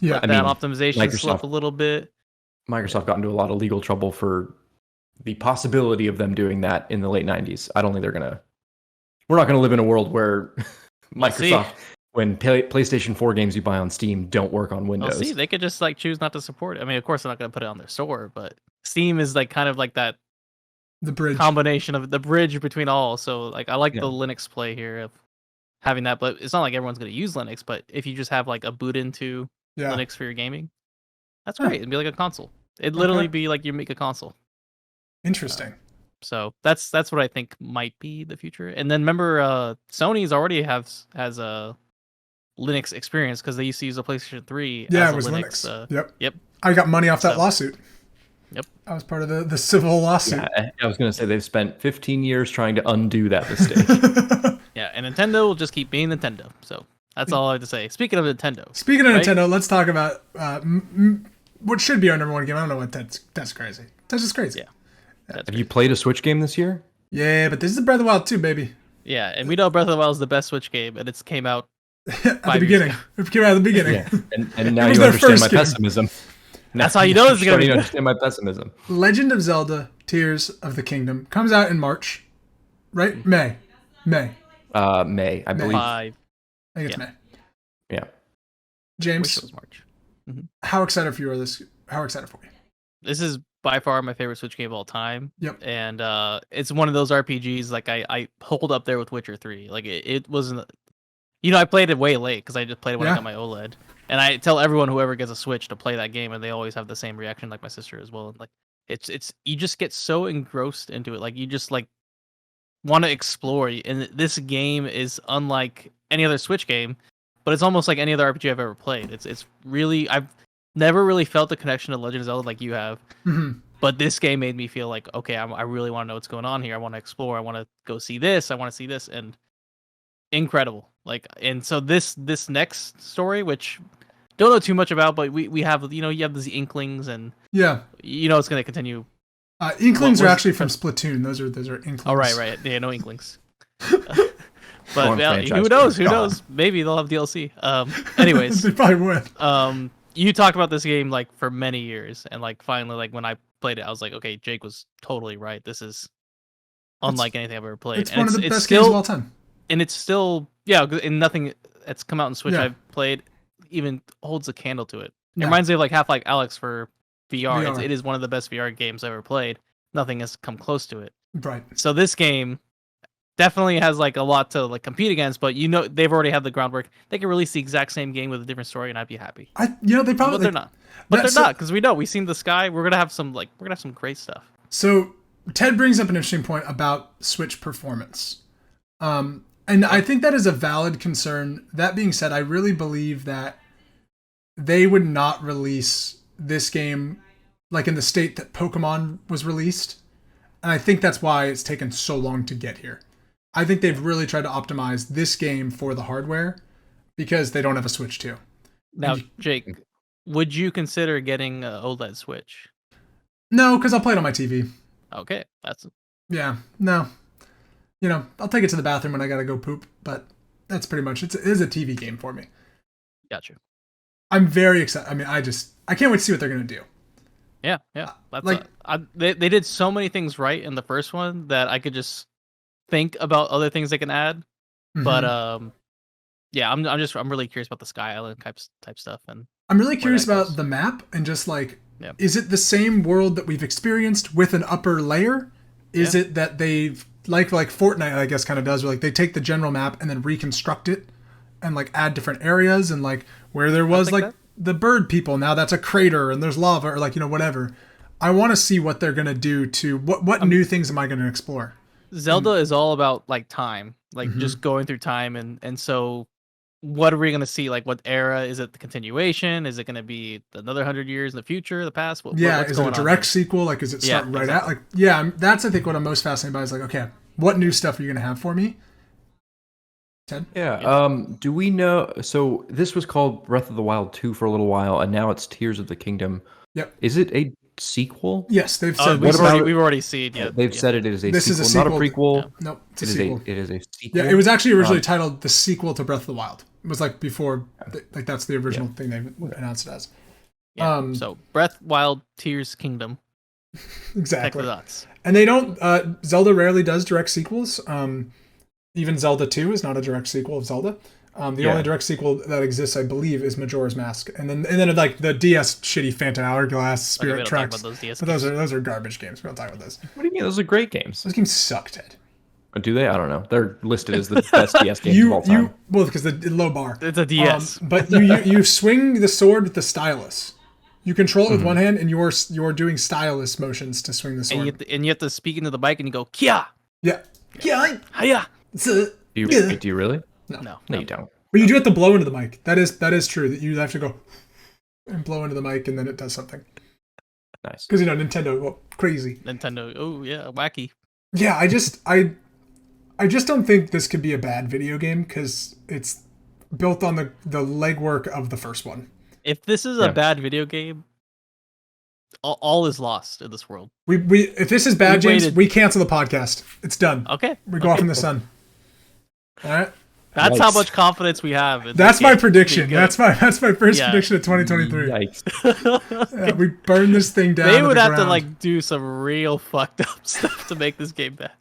Yeah. let that optimization slip a little bit. Microsoft got into a lot of legal trouble for the possibility of them doing that in the late 90s. I don't think we're not going to live in a world where Microsoft, when PlayStation 4 games you buy on Steam don't work on Windows. See, they could just choose not to support it. I mean, of course, they're not going to put it on their store, but Steam is kind of like that The bridge. combination of the bridge between all. So I like the Linux play here of having that, but it's not like everyone's going to use Linux. But if you just have a boot into Linux for your gaming, that's great. It'd be like a console. It'd literally be like you make a console. Interesting. So that's what I think might be the future. And then remember, Sony's already has a Linux experience because they used to use a PlayStation 3. Yeah, as it was a Linux. Yep. I got money off that So- lawsuit. Yep. I was part of the civil lawsuit. Yeah, I was going to say they've spent 15 years trying to undo that mistake. Yeah, and Nintendo will just keep being Nintendo. So that's all I have to say. Speaking of Nintendo. Speaking of right? Nintendo, let's talk about what should be our number one game. I don't know what that's crazy. That's just crazy. Yeah. That's Have you played a Switch game this year? Yeah, but this is the Breath of the Wild 2, baby. Yeah, and we know Breath of the Wild is the best Switch game, and it's came out At the 5 years beginning. ago. It came out at the beginning. Yeah. And now was you their understand first my game. pessimism. That's how you know it's gonna be You good. understand my pessimism. Legend of Zelda: Tears of the Kingdom comes out in March, right? May, May, I believe. 5. I think it's May. Yeah. Wish James, it was March. how excited for you are this? How excited for you? This is by far my favorite Switch game of all time. Yep. And it's one of those RPGs I hold up there with Witcher 3. It wasn't. I played it way late because I just played it when I got my OLED. And I tell everyone whoever gets a Switch to play that game, and they always have the same reaction, like my sister as well. And it's you just get so engrossed into it, you just want to explore. And this game is unlike any other Switch game, but it's almost like any other RPG I've ever played. It's really I've never really felt the connection to Legend of Zelda like you have. Mm-hmm. But this game made me feel like, okay, I really want to know what's going on here. I want to explore. I want to go see this. I want to see this, and incredible. And so this next story, which don't know too much about, but we have you have these inklings, and Yeah. it's going to continue. Inklings What are was- actually from Splatoon. Those are inklings. Oh right, yeah, no inklings. Wrong But franchise, who knows? but Who God. knows? Maybe they'll have DLC. Anyways, They probably would. you talked about this game for many years, and finally when I played it, I was like, okay, Jake was totally right. This is unlike anything I've ever played. It's And one of the it's best still, games of all time. and it's still and nothing that's come out in Switch Yeah. I've played even holds a candle to it. It Yeah. reminds me of Half-Life Alex for VR. VR. It is one of the best VR games I've ever played. Nothing has come close to it. Right. So this game definitely has a lot to compete against, but they've already had the groundwork. They can release the exact same game with a different story, and I'd be happy. They probably. But they're not. But That's- they're not, because we've seen the sky. We're gonna have some great stuff. So Ted brings up an interesting point about Switch performance. And I think that is a valid concern. That being said, I really believe that they would not release this game like in the state that Pokemon was released. And I think that's why it's taken so long to get here. I think they've really tried to optimize this game for the hardware because they don't have a Switch 2. Now, Jake, would you consider getting an OLED Switch? No, because I'll play it on my TV. Okay, that's... Yeah, no. You know, I'll take it to the bathroom when I gotta go poop, but that's pretty much it. It is a TV game for me. Gotcha. I'm very excited. I mean, I can't wait to see what they're gonna do. Yeah. That's they did so many things right in the first one that I could just think about other things they can add. Mm-hmm. But yeah, I'm really curious about the Sky Island type stuff, and I'm really curious about the map and just like, is it the same world that we've experienced with an upper layer? Is it that they've like Fortnite, I guess, kind of does, where like they take the general map and then reconstruct it and like add different areas, and like where there was like the bird people, now that's a crater and there's lava, or like, you know, whatever. I want to see what they're gonna do to what new things am I going to explore. Zelda is all about like time, like just going through time, and so what are we going to see? Like, what era? Is it the continuation? Is it going to be another 100 years in the future, the past? What's is it a direct sequel? Like, is it start right at? Like, yeah, that's I think what I'm most fascinated by is like, okay, what new stuff are you going to have for me? Ted? Yeah. Do we know? So this was called Breath of the Wild 2 for a little while, and now it's Tears of the Kingdom. Yep. Is it a sequel? Yes, they've said. We've already seen. Yeah, they've said it is a this sequel, is a sequel, not a prequel. No, it's a sequel. It is a sequel. Yeah, it was actually originally titled the sequel to Breath of the Wild. It was like before, like that's the original thing they announced it as. Yeah. So Breath, Wild, Tears, Kingdom. Exactly. The dots. And they don't. Zelda rarely does direct sequels. Even Zelda 2 is not a direct sequel of Zelda. The only direct sequel that exists, I believe, is Majora's Mask, and then like the DS shitty Phantom Hourglass, Spirit Tracks. But those are garbage games. We don't talk about those. What do you mean? Those are great games. Those games suck, Ted. Do they? I don't know. They're listed as the best DS games of all time. Well, because the low bar. It's a DS. But you swing the sword with the stylus. You control it with one hand, and you're doing stylus motions to swing the sword. And you have to speak into the mic, and you go Kia. Yeah. Kia. Hiya. Do you really? No, you don't. But you do have to blow into the mic. That is true. That you have to go and blow into the mic, and then it does something. Nice. Because Nintendo, crazy. Nintendo, oh yeah, wacky. Yeah, I just don't think this could be a bad video game because it's built on the legwork of the first one. If this is a bad video game, all is lost in this world. If this is bad, James, we cancel the podcast. It's done. Okay. We go off in the sun. All right. That's how much confidence we have. That's my prediction. That's my first prediction of 2023. Yikes. We burn this thing down. They would have to like do some real fucked up stuff to make this game bad.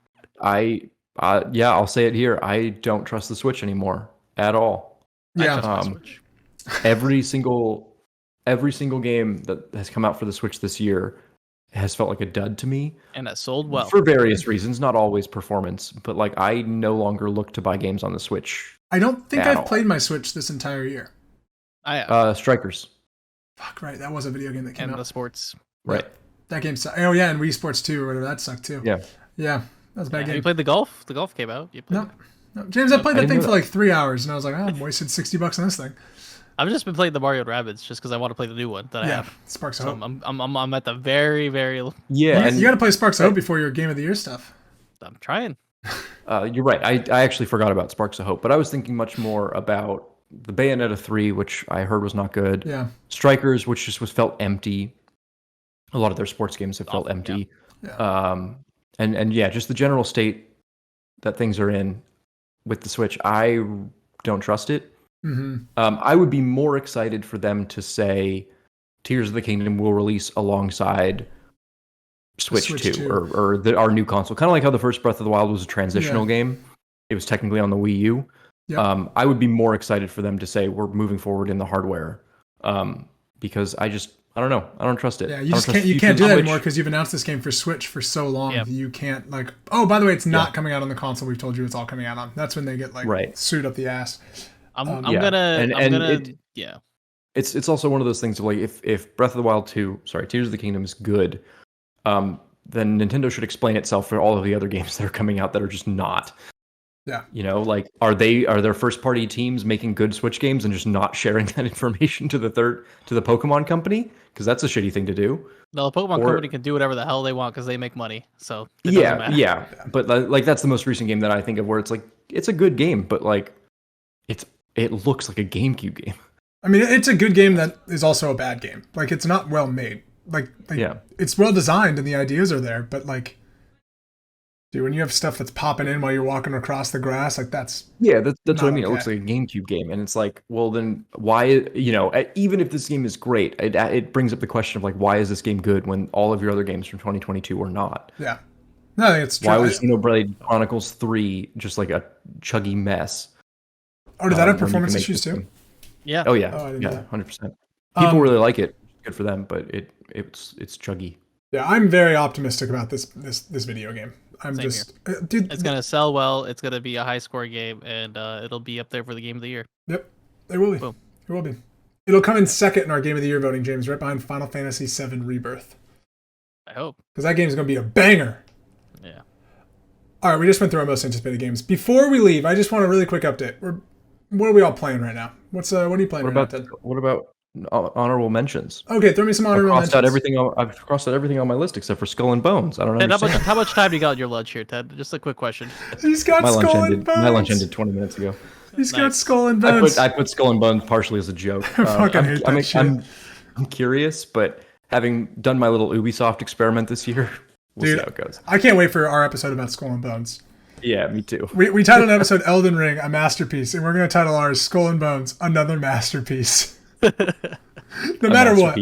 I'll say it here. I don't trust the Switch anymore at all. Yeah. Every single game that has come out for the Switch this year has felt like a dud to me. And that sold well. For various reasons, not always performance, but like I no longer look to buy games on the Switch. I don't think I've played my Switch this entire year. Strikers. Fuck, right. That was a video game that came out. And the sports. Right. That game sucked. Oh, yeah, and Wii Sports 2 or whatever. That sucked too. Yeah. Yeah. That was a bad game. You played the golf? The golf came out. No. James, I played that thing for like 3 hours, and I was like, I wasted $60 on this thing. I've just been playing the Mario Rabbids just because I want to play the new one that I have. Sparks of Hope. I'm at the very, very... Yeah, you got to play Sparks of Hope before your Game of the Year stuff. I'm trying. You're right. I actually forgot about Sparks of Hope, but I was thinking much more about the Bayonetta 3, which I heard was not good. Yeah. Strikers, which just felt empty. A lot of their sports games have felt empty. Yeah. And just the general state that things are in with the Switch, I don't trust it. Mm-hmm. I would be more excited for them to say Tears of the Kingdom will release alongside Switch 2 or our new console. Kind of like how the first Breath of the Wild was a transitional game. It was technically on the Wii U. Yep. I would be more excited for them to say we're moving forward in the hardware because I don't know. I don't trust it. Yeah, you can't do that anymore because you've announced this game for Switch for so long. Yep. You can't like, oh, by the way, it's not coming out on the console we've told you it's all coming out on. That's when they get like sued up the ass. I'm gonna. It's also one of those things of like if Breath of the Wild 2, Tears of the Kingdom is good, then Nintendo should explain itself for all of the other games that are coming out that are just not. Yeah. You know, like are their first party teams making good Switch games and just not sharing that information to the Pokemon company? Because that's a shitty thing to do. No, the Pokemon company can do whatever the hell they want because they make money, so it doesn't Yeah, matter. yeah. But like that's the most recent game that I think of where it's like it's a good game, but like it looks like a GameCube game. I mean, it's a good game that is also a bad game. Like, it's not well made. Like Yeah. it's well designed and the ideas are there, but like, dude, when you have stuff that's popping in while you're walking across the grass, like that's what I mean. okay. It looks like a GameCube game, and it's like, well, then why? You know, even if this game is great, it brings up the question of like, why is this game good when all of your other games from 2022 were not? Yeah. No, I think it's true. Why was Xenoblade Chronicles 3 just like a chuggy mess? Oh, did that have performance issues too? Yeah. Oh yeah, Oh, I didn't know that. 100%. People really like it. Good for them, but it's chuggy. Yeah, I'm very optimistic about this video game. I'm Same just, dude. It's gonna sell well. It's gonna be a high score game, and it'll be up there for the game of the year. Yep, it will be. Boom. It will be. It'll come in second in our game of the year voting, James, right behind Final Fantasy VII Rebirth. I hope. Because that game is gonna be a banger. Yeah. All right, we just went through our most anticipated games. Before we leave, I just want a really quick update. What are we all playing right now? What are you playing? What about honorable mentions? Okay, throw me some honorable mentions. I've crossed out everything on my list except for Skull and Bones. I don't Ted, understand. how much time do you got in your lunch here, Ted? Just a quick question. He's got Skull and Bones. My lunch ended 20 minutes ago. He's got Skull and Bones. I put Skull and Bones partially as a joke. I fucking hate that shit. I'm curious, but having done my little Ubisoft experiment this year, we'll see how it goes. I can't wait for our episode about Skull and Bones. Yeah, me too. We titled an episode Elden Ring, a masterpiece, and we're going to title ours Skull and Bones, another masterpiece. No matter what.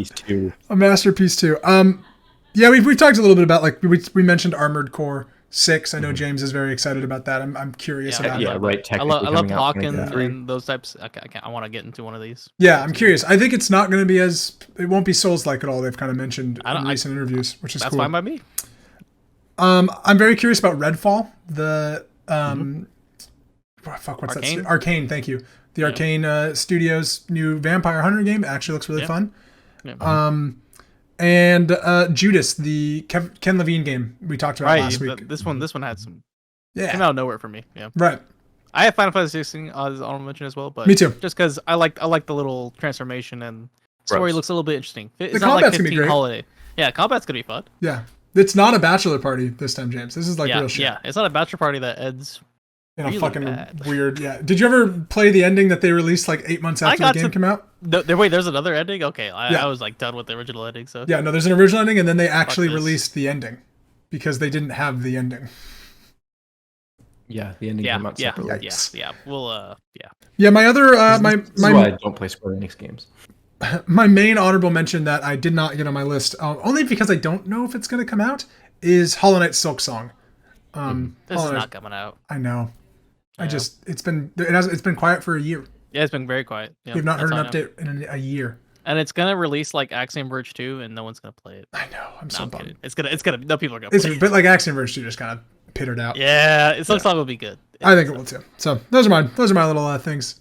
A masterpiece too. Yeah, we talked a little bit about, like, we mentioned Armored Core 6. I know James is very excited about that. I'm curious about it. Yeah, right. I love talking and those types. I want to get into one of these. Yeah, I'm curious. I think it's not going to be it won't be Souls-like at all. They've kind of mentioned in recent interviews, which is cool. That's fine by me. I'm very curious about Redfall, the what's Arcane? that? Arcane, thank you. The Arcane Studios new Vampire Hunter game actually looks really fun. Yeah. And Judas, the Ken Levine game we talked about last week. This one had some came out of nowhere for me. Yeah. Right. I have Final Fantasy 16 as honorable mention as well, but me too. Just because I like the little transformation and story looks a little bit interesting. It's the not combat's like gonna be great. Holiday. Yeah, combat's gonna be fun. Yeah. It's not a bachelor party this time, James. This is like real shit. Yeah, it's not a bachelor party that ends in really a fucking bad. weird. Yeah. Did you ever play the ending that they released like 8 months after the game came out? Wait, there's another ending? Okay, I was like done with the original ending. So yeah, no, there's an original ending, and then they actually released the ending because they didn't have the ending. Yeah, the ending came out separately. Yeah. We'll Yeah, my other this is why I don't play Square Enix games. My main honorable mention that I did not get on my list, only because I don't know if it's going to come out, is Hollow Knight Silk Song. this is not coming out. I know. It's been quiet for a year. Yeah, it's been very quiet. Yeah, we've not heard an update in a year. And it's gonna release like Axiom Verge 2, and no one's gonna play it. I know. I'm so bummed. Kidding. It's gonna. No people are gonna. Play But like Axiom Verge 2 just kind of pittered out. Yeah, Silk Song will be good. I think it will too. So those are mine. Those are my little things.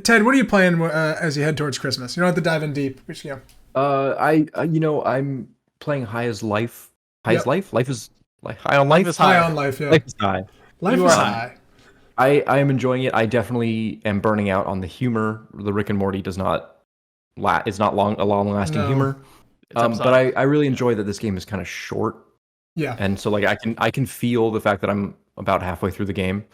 Ted, what are you playing as you head towards Christmas? You don't have to dive in deep. We should go. I'm playing High as Life. High as Life? Life is like High on Life? High on Life, yeah. Life is high. Life is high. I am enjoying it. I definitely am burning out on the humor. The Rick and Morty is not long-lasting humor. But I really enjoy that this game is kind of short. Yeah. And so like I can feel the fact that I'm about halfway through the game.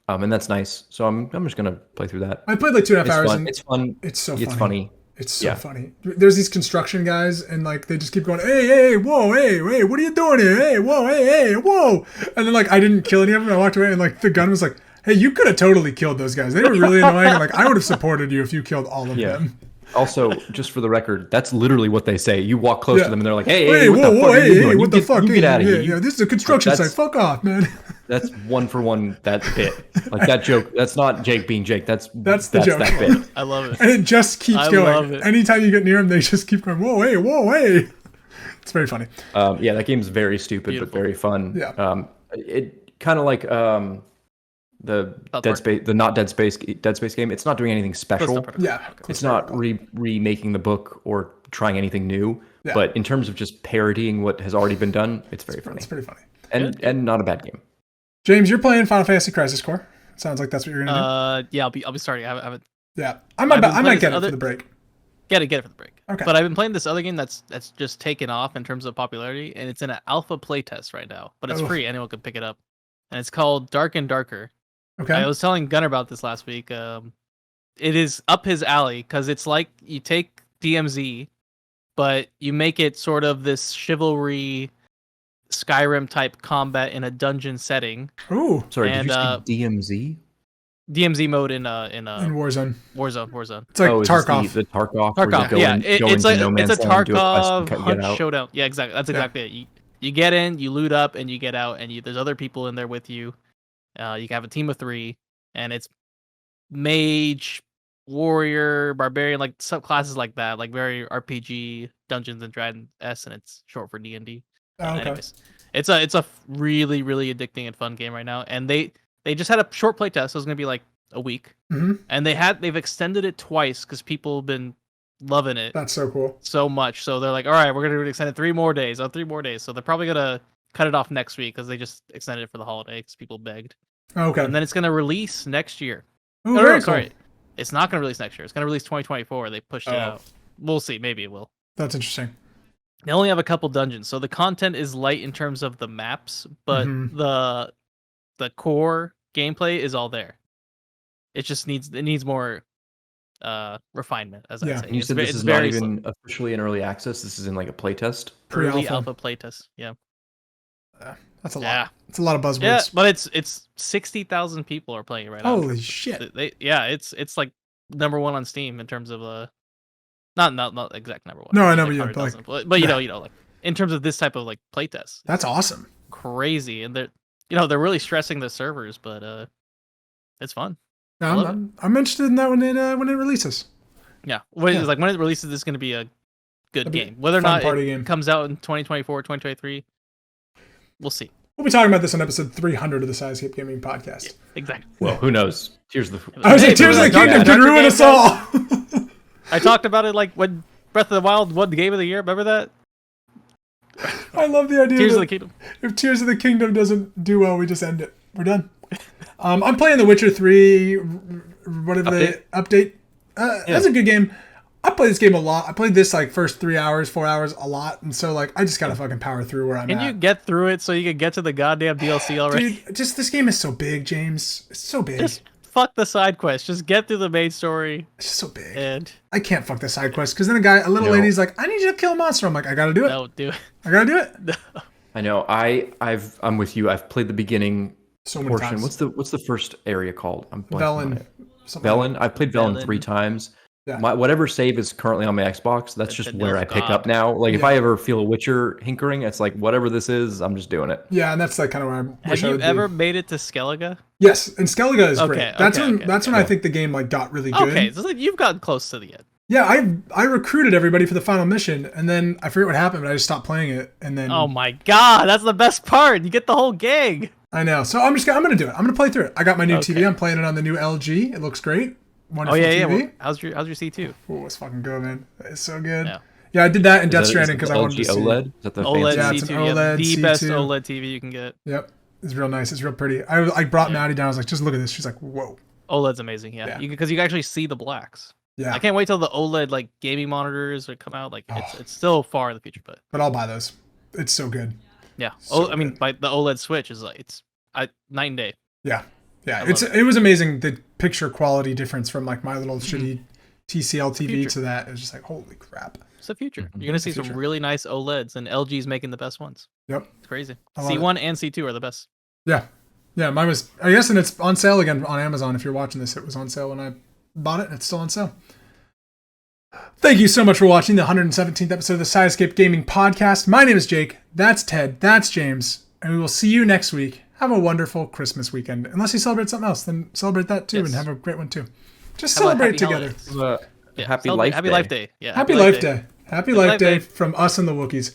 And that's nice. So I'm just gonna play through that. I played like 2.5 hours. Fun. It's fun. It's so funny. It's funny. It's so funny. There's these construction guys, and like they just keep going, hey, whoa, hey, what are you doing here? Hey, whoa, hey, whoa. And then like I didn't kill any of them. I walked away, and like the gun was like, hey, you could have totally killed those guys. They were really annoying. And, like I would have supported you if you killed all of them. Also, just for the record, that's literally what they say. You walk close to them, and they're like, "Hey, what the fuck? Get out of here! Yeah, this is a construction site. Fuck off, man." That's one for one. That bit, like that joke. That's not Jake being Jake. That's the joke. That bit. I love it, and it just keeps going. Love it. Anytime you get near them, they just keep going. Whoa, hey! It's very funny. Yeah, that game's very stupid but very fun. Yeah. It kind of like the Dead Space game. It's not doing anything special. Yeah. It's not remaking the book or trying anything new. Yeah. But in terms of just parodying what has already been done, it's very funny. It's pretty funny. And not a bad game. James, you're playing Final Fantasy Crisis Core. Sounds like that's what you're gonna Yeah, I'll be starting. I haven't. do. Yeah, I might get it for the break. Get it for the break. Okay. But I've been playing this other game that's just taken off in terms of popularity, and it's in an alpha playtest right now. But it's free; anyone can pick it up, and it's called Dark and Darker. Okay. I was telling Gunnar about this last week. It is up his alley because it's like you take DMZ, but you make it sort of this chivalry, Skyrim type combat in a dungeon setting. Ooh. Sorry, And, did you say DMZ? DMZ mode in Warzone. Warzone. It's like Tarkov. The Tarkov. Tarkov. Yeah, It's a Tarkov hunt hunt showdown. Yeah, exactly. That's exactly it. You get in, you loot up, and you get out, and there's other people in there with you. You can have a team of 3, and it's mage, warrior, barbarian, like subclasses like that, like very RPG, Dungeons and Dragons, and it's short for D&D. Oh, okay. Anyways, it's a really, really addicting and fun game right now, and they just had a short playtest, so it's gonna be like a week, and they've extended it twice because people have been loving it. That's so cool. So much, so they're like, all right, we're gonna extend it 3 more days. So they're probably gonna cut it off next week because they just extended it for the holiday because people begged. Okay. And then it's gonna release next year. Ooh, very cool. Sorry, it's not gonna release next year. It's gonna release 2024. They pushed it out. We'll see. Maybe it will. That's interesting. They only have a couple dungeons, so the content is light in terms of the maps, but the core gameplay is all there. It just needs more refinement, as I say. And you said this is not even officially in early access. This is in like a playtest. Early alpha playtest. Yeah. That's a lot. Yeah. It's a lot of buzzwords. Yeah, but it's 60,000 people are playing it right now. Holy shit! It's like number 1 on Steam in terms of not exact number 1. No, I know, like, but you know, like in terms of this type of like playtest. That's awesome. Crazy, and they're really stressing the servers, but it's fun. No, I'm interested in that when it releases. Yeah, when it releases, it's going to be a good game. Whether or not it comes out in 2024, 2023, we'll see. We'll be talking about this on episode 300 of the Sidescape Gaming Podcast. Yeah, exactly. Well, who knows? Tears of the Kingdom could ruin us all. I talked about it like when Breath of the Wild won the Game of the Year. Remember that? I love the idea. Tears of the Kingdom. If Tears of the Kingdom doesn't do well, we just end it. We're done. I'm playing The Witcher 3, whatever the update. That's a good game. I play this game a lot. I played this like first 3 hours, 4 hours a lot, and so like I just gotta fucking power through where I'm at. Can you get through it so you can get to the goddamn DLC already? Dude, just this game is so big, James. It's so big. Just fuck the side quest. Just get through the main story. It's just so big. And I can't fuck the side quest because then a little lady's like, "I need you to kill a monster." I'm like, "I gotta do it." No, do it. I gotta do it. No. I know. I'm with you. I've played the beginning so many portion. times. What's the first area called? I'm Velen. Velen. I've played Velen 3 times. Yeah. Whatever save is currently on my Xbox, that's just where I pick up now. Like if I ever feel a Witcher hinkering, it's like whatever this is, I'm just doing it. Yeah, and that's like kind of where I wish Have you ever made it to Skellige? Yes, and Skellige is great. That's when I think the game like got really good. Okay, so you've gotten close to the end. Yeah, I recruited everybody for the final mission, and then I forget what happened, but I just stopped playing it, and then. Oh my god, that's the best part! You get the whole gang. I know, so I'm gonna do it. I'm gonna play through it. I got my new TV. I'm playing it on the new LG. It looks great. Wonderful TV. Well, how's your C2? Oh, let's fucking go, man. It's so good. Yeah, I did that in Death Stranding because I wanted to see. OLED? Is that the OLED yeah, C2? it's an OLED the C2. best OLED TV you can get. Yep, it's real nice. It's real pretty. I brought Maddie down. I was like, just look at this. She's like, whoa. OLED's amazing. Yeah, because you can actually see the blacks. Yeah. I can't wait till the OLED like gaming monitors come out. Like it's still far in the future, but I'll buy those. It's so good. Yeah. I mean, like the OLED Switch is like it's night and day. Yeah. Yeah. It was amazing the picture quality difference from like my little shitty TCL TV to that. It was just like, holy crap. It's the future. You're gonna see some really nice OLEDs, and LG's making the best ones. Yep. It's crazy. C1 and C2 are the best. Yeah. Yeah. Mine was, I guess, and it's on sale again on Amazon. If you're watching this, it was on sale when I bought it, and it's still on sale. Thank you so much for watching the 117th episode of the Sidescape Gaming Podcast. My name is Jake. That's Ted. That's James. And we will see you next week. Have a wonderful Christmas weekend. Unless you celebrate something else, then celebrate that too and have a great one too. Just celebrate together. Happy Life Day. Yeah. Happy Life Day. Happy Life Day from us and the Wookiees.